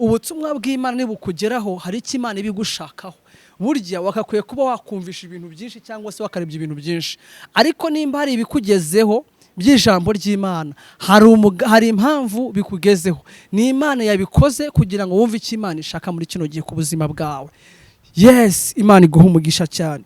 ubutumwa bw'Imana nibukugeraho hari icyo Imana ibigushakaho. Burya wakakwiye kuba wakumvisha ibintu byinshi cyangwa se wakarebye ibintu byinshi, ariko nimba hari ibikugezeho by'ijambo ry'Imana, hari impamvu bikugezeho. Ni Imana yabikoze kugira ngo wumve icyo Imana ishaka muri kino gihe ku buzima bwawe. Yes, Imana iguha umugisha cyane.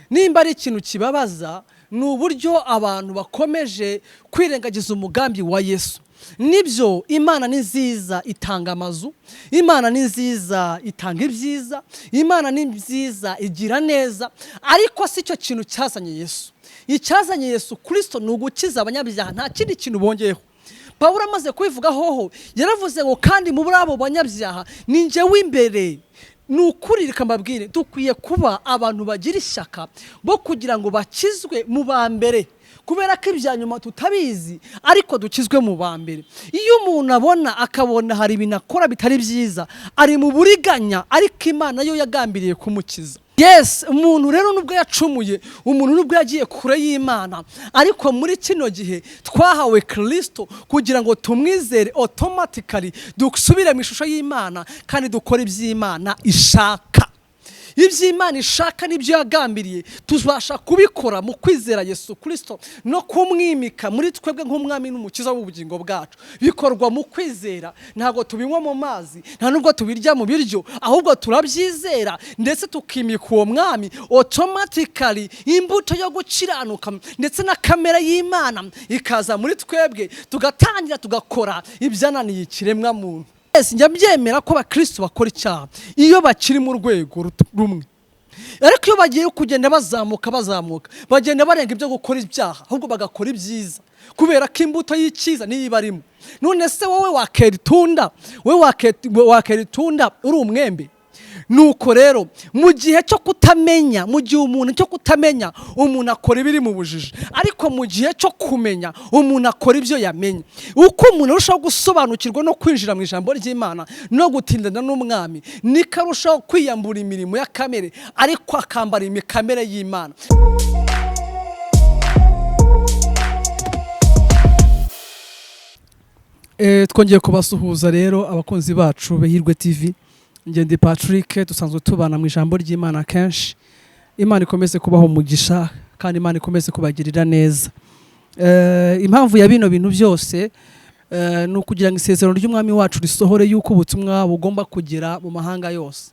Nimba ari ikintu kibabaza ni uburyo abantu bakomeje kwirengagiza umugambi wa Yesu. Nibyo, Imana ni nziza itanga amazu, Imana ni nziza itanga ibyiza, Imana ni nziza igira neza, ariko si cyo kintu cyazanye Yesu. Icyazanye Yesu Kristo ni ugukiza abanyabyaha, nta kindi kintu bongeyeho. Pawulo amaze kubivuga hoho yaravuze ngo kandi muri abo banyabyaha ni njye w'imbere. Ni ukuri reka mbabwire, dukwiye kuba abantu bagira ishyaka bo kugira ngo bakizwe mu ba mbere, kubera ko ibya nyuma tutabizi ariko dukizwe mu ba mbere. Iyo umuntu abona akabona hari ibintu akora bitari byiza, ari mu buriganya, ariko Imana yo yagambiriye kumukiza. Yes, umuntu rero nubwo yacumuye, umuntu nubwo yagiye kure y'Imana, ariko muri kino gihe twahawe Kristo kugira ngo tumwizere automatically dusubire mu ishusho y'Imana kandi dukore iby'Imana ishaka. Iby'Imana ishaka nibyo yagambiriye tuzabasha kubikora mu kwizera Yesu Kristo no kumwimika muri twebwe nk'umwami n'umukiza w'ubugingo bwacu. Bikorwa mu kwizera, ntago tubinywa mu mazi, nta nubwo tubirya mu biryo, ahubwo turabyizera ndetse tukimika uwo mwami automatically. Imbuto yo gukiranuka ndetse na kamera y'Imana ikaza muri twebwe, tugatangira tugakora ibyananiye ikiremwa muntu. Njya byemera ko abakristo bakora icyaha iyo bakiri mu rwego rumwe, ariko iyo bagiye kugenda bazamuka bagenda barenga ibyo gukora ibyaha, ahubwo bagakora ibyiza, kubera ko imbuto y'icyiza niyo ibarimo. None se wowe wakera itunda uri umwembe? Nuko rero mu gihe cyo kutamenya, umuntu akora ibiri mu bujiji, ariko mu gihe cyo kumenya umuntu akora ibyo yamenye. Uko umuntu arushaho gusobanukirwa no kwinjira mu ijambo ry'Imana no gutindana n'umwami, niko arushaho kwiyambura imirimo ya kamere, ariko akambara imikamere y'Imana. Twongeye kubasuhuza rero abakunzi bacu b'IHIRWE TV. Ngende Patrick, dusanzwe tubana mu ijambo ry'Imana kenshi. Imana ikomeze kubaho umugisha kandi Imana ikomeze kubagirira neza. Impamvu ya bino bintu byose ni ukugira ngo isezerano ry'umwami wacu risohore yuko ubutumwa bugomba kugera mu mahanga yose.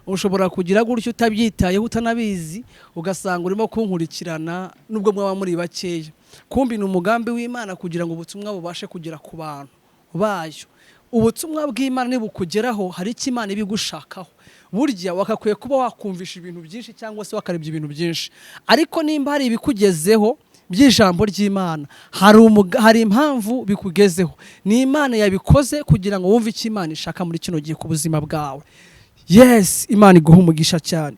Ushobora kugira gutyo utabyitayeho utanabizi, ugasanga urimo kunkurikirana nubwo mwaba muri bakeya. Kumbi ni umugambi w'Imana kugira ngo ubutumwa bubashe kugera ku bantu bayo. Ubutumwa bw'Imana nibukugeraho hari icyo Imana ibigushakaho. Burya wakakwiye kuba wakumvisha ibintu byinshi cyangwa se wakarebye ibintu byinshi, ariko nimba hari ibikugezeho by'ijambo ry'Imana, hari impamvu bikugezeho. Ni Imana yabikoze kugira ngo wumve icyo Imana ishaka muri kino gihe ku buzima bwawe. Yes, Imana iguha umugisha cyane.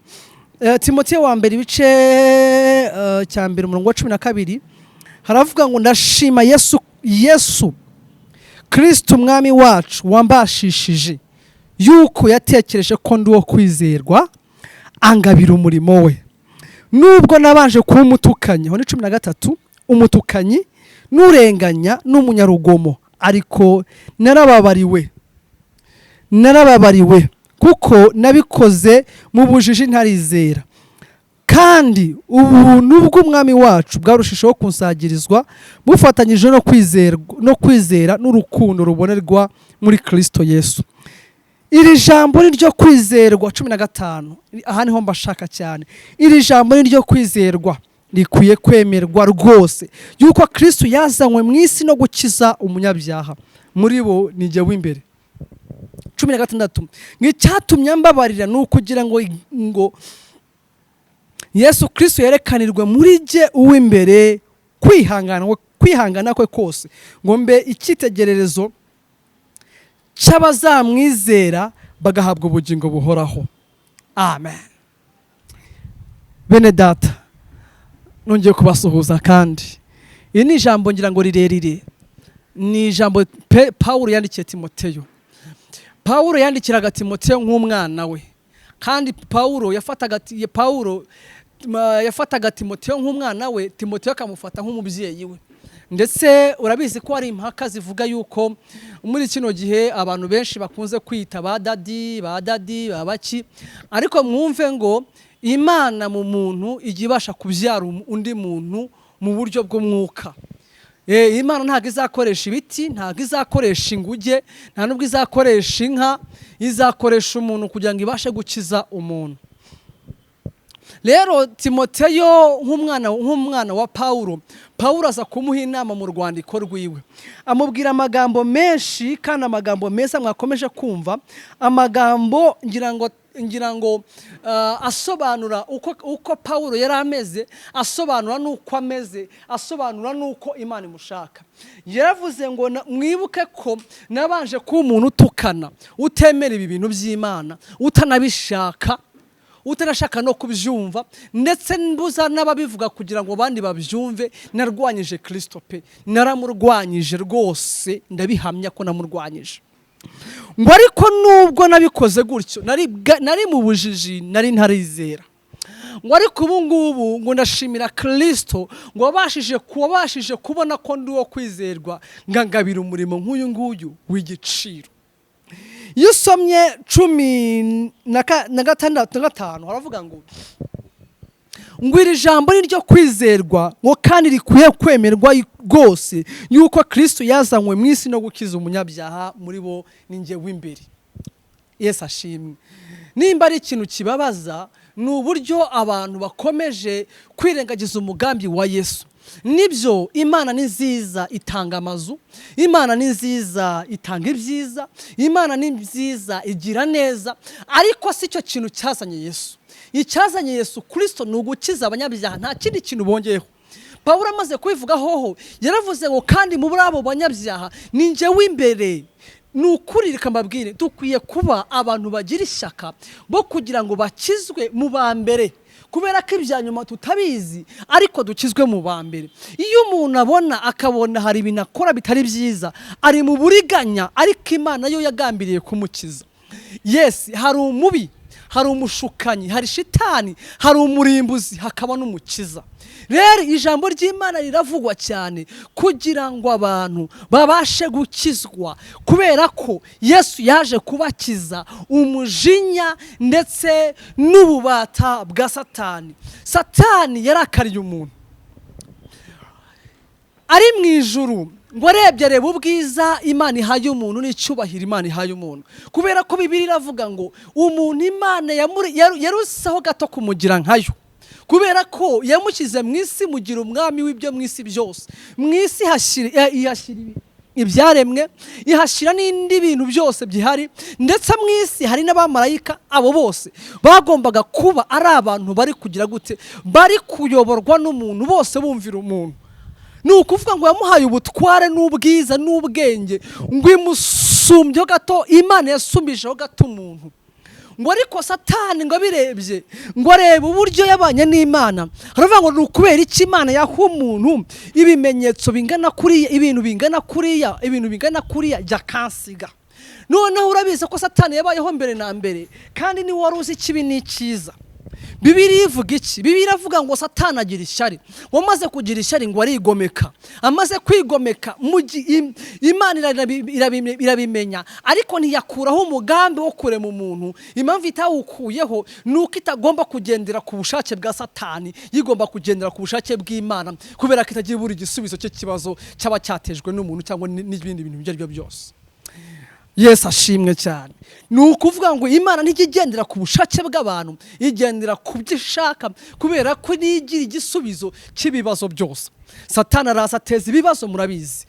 Timoteyo wa mbere ibice cya mbere umurongo wa 12 haravuga ngo ndashima Yesu Kristo umwami wacu wambashishije yuko yatekereje ko ndi wo kwizerwa angabira umurimo we, nubwo nabanje kuba umutukanyi. Aho ni 13, umutukanyi n'urenganya n'umunyarugomo, ariko narababariwe kuko nabikoze mu bujiji ntarizera, kandi ubuntu bw'umwami wacu bwarushijeho kunsagirizwa bufatanyije no kwizera n'urukundo rubonerwa muri Kristo Yesu. Iri jambo ni ryo kwizerwa 15. Aha niho mbashaka cyane. Iri jambo ni ryo kwizerwa rikwiye kwemerwa rwose yuko Kristo yazanywe mu isi no gukiza umunyabyaha, muri bo ni jye w'imbere. 16. Ngicyatumye mbabarira ni ukugira ngo Yesu Kristo yerekanirwe muri jye uw'imbere, kwihangana kwe kose, ngo mbe icyitegererezo cy'abazamwizera bagahabwa ubugingo buhoraho. Amen. Bene data, nongeye kubasuhuza kandi iri ni ijambo ngira ngo rirerire. Ni ijambo Pawulo yandikiye Timoteyo. Pawulo yandikiraga Timoteyo nk'umwana we, kandi Pawulo yafataga Timoteyo nk'umwana we, Timoteyo akamufata nk'umubyeyi we. ndetse urabizi ko hari impaka zivuga yuko muri kino gihe abantu benshi bakunze kwita ba dadi babaki, ariko mwumve ngo Imana mu muntu ijya ibasha kubyara undi muntu mu buryo bw'umwuka. Imana ntabwo izakoresha ibiti, ntabwo izakoresha inguge, nta nubwo izakoresha inka, izakoresha umuntu kugira ngo ibashe gukiza umuntu. Rero Timoteyo nk'umwana wa Pawulo aza kumuha inama mu rwandiko rwiwe, amubwira amagambo menshi kandi amagambo meza mwakomeje kumva, amagambo ngira ngo asobanura uko Pawulo yari ameze, asobanura n'uko ameze, asobanura n'uko Imana imushaka. Yaravuze ngo mwibuke ko nabanje kuba umuntu utukana, utemera ibi bintu by'Imana, utanabishaka, utanashaka no kubyumva, ndetse mbuza n'ababivuga kugira ngo abandi babyumve. Narwanyije Kristo pe, naramurwanyije rwose, ndabihamya ko namurwanyije. Ngo ariko nubwo nabikoze gutyo, nari mu bujiji, nari ntarizera. Ngo ariko ubu ngubu ngo ndashimira Kristo ngo wabashije kubona ko ndi uwo kwizerwa, ngangabira umurimo nk'uyu nguyu w'igiciro. Iyo usomye 16:5 haravuga ngo iri jambo ni ryo kwizerwa ngo kandi rikwiye kwemerwa rwose yuko Kristo yazanywe mu isi no gukiza umunyabyaha, muri bo ninjye w'imbere. Yesu ashimwe. Nimba ari ikintu kibabaza ni uburyo abantu bakomeje kwirengagiza umugambi wa Yesu. Nibyo Imana ni nziza itanga amazu, Imana ni nziza itanga ibyiza, Imana ni nziza igira neza, ariko si cyo kintu cyazanye Yesu. Icyazanye Yesu Kristo ni ugukiza abanyabyaha, nta kindi kintu bongeyeho. Pawulo amaze kubivugaho yaravuze ngo kandi mu abo banyabyaha ninjye w'imbere. Ni ukuri reka mbabwire, dukwiye kuba abantu bagira ishyaka bo kugira ngo bakizwe mu ba mbere, kubera ko ibya nyuma tutabizi ariko dukizwe mu ba mbere. Iyo umuntu akabona hari ibintu akora bitari byiza, ari mu buriganya, ariko Imana yo yagambiriye kumukiza. Yes, hari umubi, hari umushukanyi, hari shitani, hari umurimbuzi, hakaba n'umukiza. Rero ijambo ry'Imana riravugwa cyane kugira ngo abantu babashe gukizwa, kubera ko Yesu yaje kubakiza umujinya ndetse n'ububata bwa Satani. Satani yarakariye umuntu ari mu ijuru, ngo arebye reba ubwiza Imana ihaye umuntu n'icyubahiro Imana ihaye umuntu, kubera ko Bibiliya iravuga ngo umuntu Imana yarusaho gato kumugira nkayo, kubera ko yamushyize mu isi mugira umwami w'ibyo mu isi byose. Mu isi ihashyira ibyaremwe, ihashyira n'indi bintu byose byihari, ndetse mu isi hari n'abamarayika. Abo bose bagombaga kuba ari abantu bari kugira gute, bari kuyoborwa n'umuntu, bose bumvira umuntu. Ni ukuvuga ngo yamuhaye ubutware n'ubwiza n'ubwenge, ngo imusumbyeho gato, Imana yasumbijeho gato umuntu. Ngo ariko Satani ngo abirebye, ngo arebe uburyo yabanye n'Imana, aravuga ngo ni ukubera iki Imana yaha umuntu ibimenyetso bingana kuriya, ibintu bingana kuriya yakansiga. Noneho urabizi ko Satani yabayeho mbere na mbere, kandi ni wari uzi ikibi n'icyiza. Bibiliya ivuga iki? Bibiliya iravuga ngo Satani agira ishyari, wamaze kugira ishyari ngo arigomeka. Amaze kwigomeka Imana irabimenya, ariko ntiyakuraho umugambi wo kurema umuntu. Impamvu itawukuyeho ni uko itagomba kugendera ku bushake bwa Satani, yigomba kugendera ku bushake bw'Imana, kubera ko itagira buri gisubizo cy'ikibazo cyaba cyatejwe n'umuntu cyangwa n'ibindi bintu ibyo ari byo byose. Yesu ashimwe cyane. Ni ukuvuga ngo Imana ntigendera ku bushake bw'abantu, igendera ku byo ishaka, kubera ko nigira igisubizo cy'ibibazo byose. Satani araza ateza ibibazo, murabizi.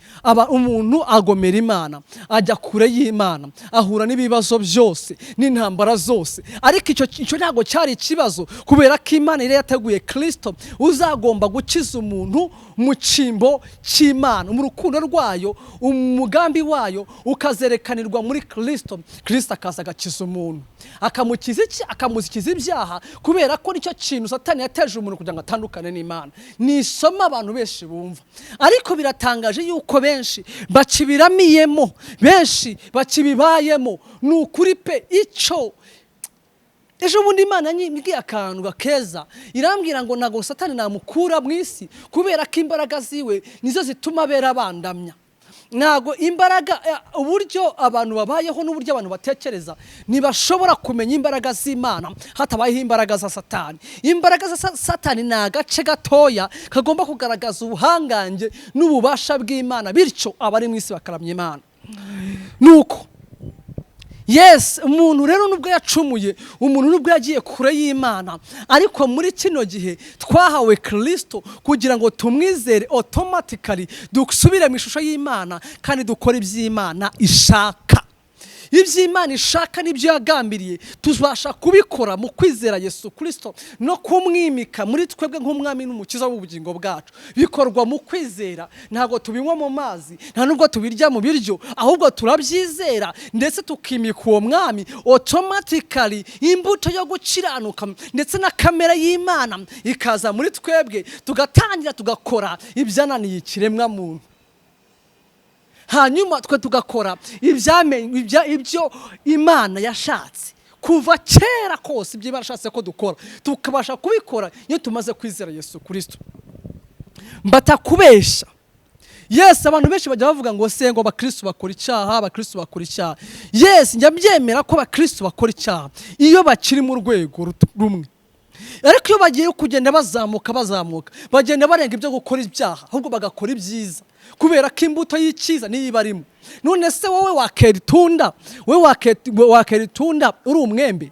Umuntu agomera Imana, ajya kure y'Imana, ahura n'ibibazo byose n'intambara zose, ariko icyo ntabwo cyari ikibazo, kubera ko Imana yari yateguye Kristo uzagomba gukiza umuntu mu cyimbo cy'Imana, mu rukundo rwayo, umugambi wayo ukazerekanirwa muri Kristo. Kristo akaza agakiza umuntu, akamukiza iki? Akamukiza ibyaha, kubera ko nicyo kintu Satani yateje umuntu kugira ngo atandukane n'Imana. Ni isomo abantu benshi bumva, ariko biratangaje yuko benshi bakibiramiyemo, benshi bakibibayemo. Ni ukuri pe, icyo ejo bundi Imana nyimbwiye akantu gakeza irambwira ngo nago Satani namukura mu isi kubera ko imbaraga ziwe nizo zituma bera bandamya. Nago imbaraga uburyo abantu babayeho n'uburyo abantu batekereza ntibashobora kumenya imbaraga z'Imana hatabayeho imbaraga za Satani. Imbaraga za Satani ni agace gatoya kagomba kugaragaza ubuhangange n'ububasha bw'Imana, bityo abari mu isi bakaramya Imana. Nuko yes, umuntu rero nubwo yacumuye, umuntu nubwo yagiye kure y'Imana, ariko muri kino gihe twahawe Kristo kugira ngo tumwizere automatically dusubire mu ishusho y'Imana kandi dukora iby'Imana ishaka. Iby'Imana ishaka nibyo yagambiriye tuzabasha kubikora mu kwizera Yesu Kristo no kumwimika muri twebwe nk'umwami n'umukiza w'ubugingo bwacu. Bikorwa mu kwizera, ntago tubinywa mu mazi, nta nubwo tubirya mu biryo, ahubwo turabyizera ndetse tukimika uwo mwami automatically. Imbuto yo gukiranuka ndetse na kamera y'Imana ikaza muri twebwe, tugatangira tugakora ibyananiye ikiremwa muntu. Hanyuma twe tugakora ibyo Imana yashatse kuva kera kose, ibyo Imana yashatse ko dukora tukabasha kubikora iyo tumaze kwizera Yesu Kristo. Mbatakubesha, yes, abantu benshi bajya bavuga ngo se ngo abakristo bakora icyaha, abakristo bakora icyaha. Yes, njya byemera ko abakristo bakora icyaha iyo bakiri mu rwego rumwe, ariko iyo bagiye kugenda bazamuka bagenda barenga ibyo gukora ibyaha, ahubwo bagakora ibyiza kubera ko imbuto y'icyiza niyo ibarimo. None se wowe wakera itunda uri umwembe?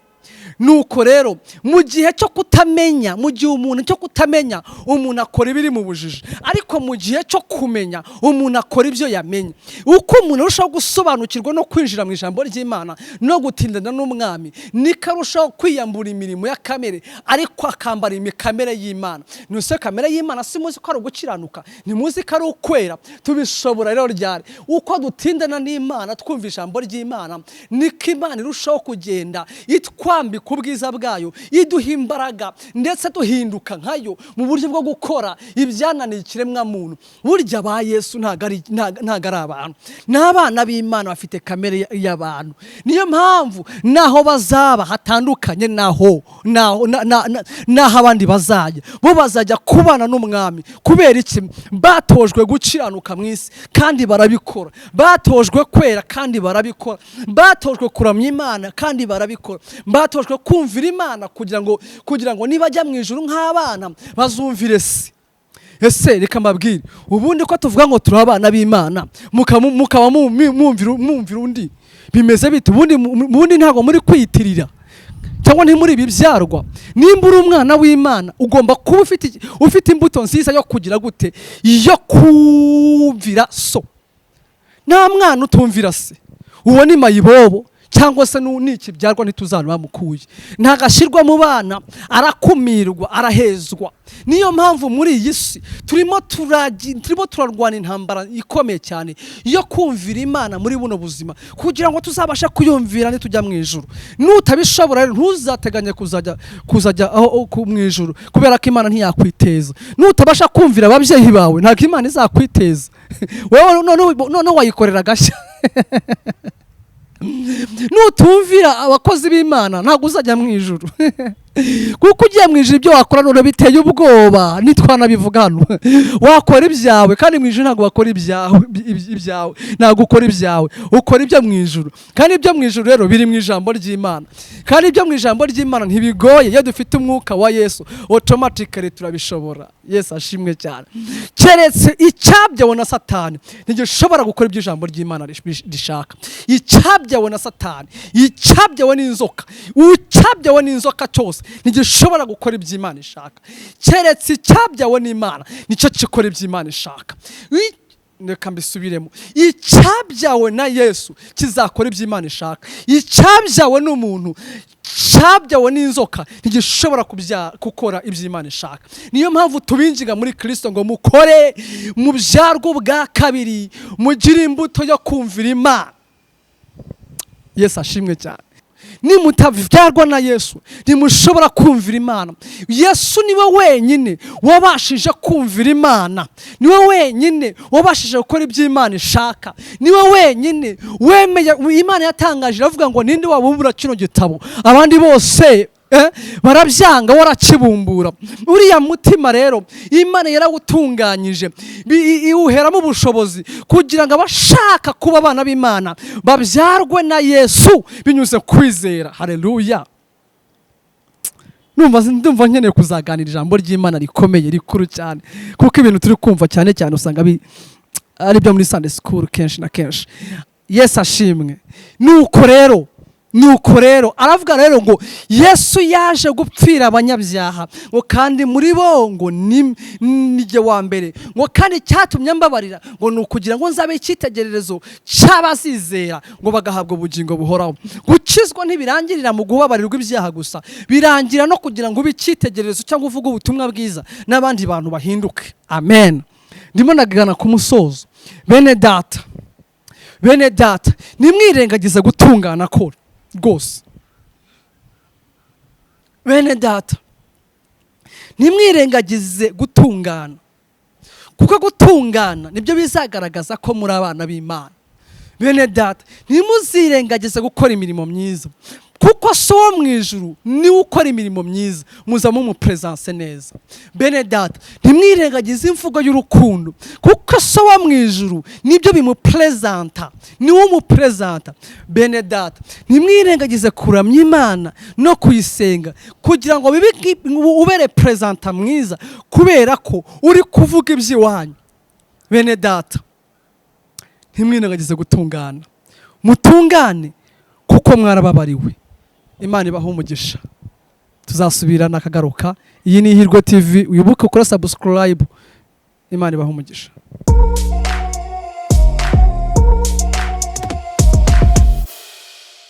Nuko rero mu gihe cyo kutamenya, mu gihe umuntu cyo kutamenya umuntu akora ibiri mu bujiji, ariko mu gihe cyo kumenya umuntu akora ibyo yamenye. Uko umuntu arushaho gusobanukirwa no kwinjira mu ijambo ry'Imana no gutindana n'umwami, niko arushaho kwiyambura imirimo ya kamere ariko akambara imikamere y'Imana. Nuse kamere y'Imana si muzi ko ari ugukiranuka, ni muzi ko ari ukwera. Tubishobora rero ryari uko dutindana n'Imana twumva ijambo ry'Imana, niko Imana irushaho kugenda itwambika kubwiza bwayo, iduha imbaraga ndetse duhinduka nkayo mu buryo bwo gukora ibyananiye ikiremwa muntu. Burya ba Yesu ntago ari abantu, n'abana b'Imana bafite kamere y'abantu. Niyo mpamvu naho bazaba hatandukanye naho abandi bazajya, bo bazajya kubana n'umwami. Kubera iki? Batojwe gukiranuka mu isi kandi barabikora, batojwe kwera kandi barabikora, batojwe kuramya Imana kandi barabikora, batojwe kumvira Imana kugira ngo nibajya mu ijuru nk'abana bazumvire se. Ese reka mbabwire, ubundi ko tuvuga ngo turi abana b'Imana mukaba mwumvira undi, bimeze bite? Ubundi ntago muri kwiyitirira cyangwa ntimuri bibyarwa. Nimba uri umwana w'Imana ugomba kuba ufite imbuto nziza yo kugira gute, yo kumvira so. Nta mwana utumvira se, uwo ni mayibobo cyangwa se n'iki byarwa ntituzana bamukuye. Ntagashyirwa mu bana, arakumirwa, arahezwa. Niyo mpamvu muri iyi si turimo turarwana intambara ikomeye cyane yo kumvira Imana muri buno buzima, kugira ngo tuzabashe kuyumvira nitujya mu ijuru. Nutabishobora rero ntuzateganye kuzajya mu ijuru, kubera ko Imana ntiyakwiteza. Nutabasha kumvira ababyeyi bawe, ntabwo Imana izakwiteza. Wewe none wayikorera gashya. Nutumvira abakozi b'Imana ntabwo uzajya mu ijuru. Kuko ugiye mu ijuru ibyo wakora none biteye ubwoba, nitwanabivuga hano. Wakora ibyawe kandi mu ijuru ntabwo wakora ibyawe, ntabwo ukora ibyawe, ukora ibyo mu ijuru. Kandi ibyo mu ijuru rero biri mu ijambo ry'Imana, kandi ibyo mu ijambo ry'Imana ntibigoye. Iyo dufite umwuka wa Yesu automatically turabishobora. Yesu ashimwe cyane. Keretse icyabyawe na Satani ntigishobora gukora ibyo ijambo ry'Imana rishaka. Icyabyawe na Satani, icyabyawe n'inzoka, ucyabyawe n'inzoka cyose ntigishobora gukora ibyo Imana ishaka. Keretse icyabyawe n'Imana nicyo gikora ibyo Imana ishaka. Reka mbisubiremo, icyabyawe na Yesu kizakora ibyo Imana ishaka. Icyabyawe n'umuntu, cyabyawe n'inzoka ntigishobora gukora ibyo Imana ishaka. Niyo mpamvu tubinjiga muri Kristo ngo mukore mu byarwo bwa kabiri, mugire imbuto yo kumvira Imana. Yesu ashimwe cyane. Nimutavyarwa na Yesu ntimushobora kumvira Imana. Yesu niwe wenyine wabashije kumvira Imana, niwe wenyine wabashije gukora ibyo Imana ishaka, niwe wenyine wemeye. Imana yatangaje iravuga ngo ninde wabumbura kino gitabo, abandi bose barabyanga warakibumbura. Uriya mutima rero Imana yarawutunganyije iwuheramo ubushobozi kugira ngo abashaka kuba abana b'Imana babyarwe na Yesu binyuze kwizera. Haleluya. Ndumva nkeneye kuzaganira ijambo ry'Imana rikomeye rikuru cyane, kuko ibintu turi kumva cyane cyane usanga ari byo muri Sunday school kenshi na kenshi. Yesu ashimwe. Nuko rero aravuga rero ngo Yesu yaje gupfira abanyabyaha, ngo kandi muri bo ngo nijye wa mbere, ngo kandi cyatumye mbabarira ngo nukugira ngo nzabe icyitegererezo cy'abazizera ngo bagahabwa ubugingo buhoraho. Gukizwa ntibirangirira mu gubabarirwa ibyaha gusa, birangira no kugira ngo ube icyitegererezo cyangwa uvuge ubutumwa bwiza n'abandi bantu bahinduke. Amen. Ndimo nagana ku musozo. Bene data nimwirengagize gutungana kora rwose. Bene data nimwirengagize gutungana, kuko gutungana nibyo bizagaragaza ko muri abana b'Imana. Bene data ntimuzirengagize gukora imirimo myiza, kuko so wo mu ijuru niwe ukora imirimo myiza, muza mumupresence neza. Bene data ntimwirengagize imvugo y'urukundo, kuko so wo mu ijuru nibyo bimupresenta, niwe umupresenta. Bene data ntimwirengagize kuramya Imana no kuyisenga kugira ngo ube representa mwiza, kubera ko uri kuvuga iby'iwanyu. Bene data ntimwirengagize gutungana, mutungane kuko mwarababariwe. Imana ibaha umugisha. Tuzasubirana akagaruka. Iyi ni IHIRWE TV, wibuke ukora subscribe. Imana ibaha umugisha.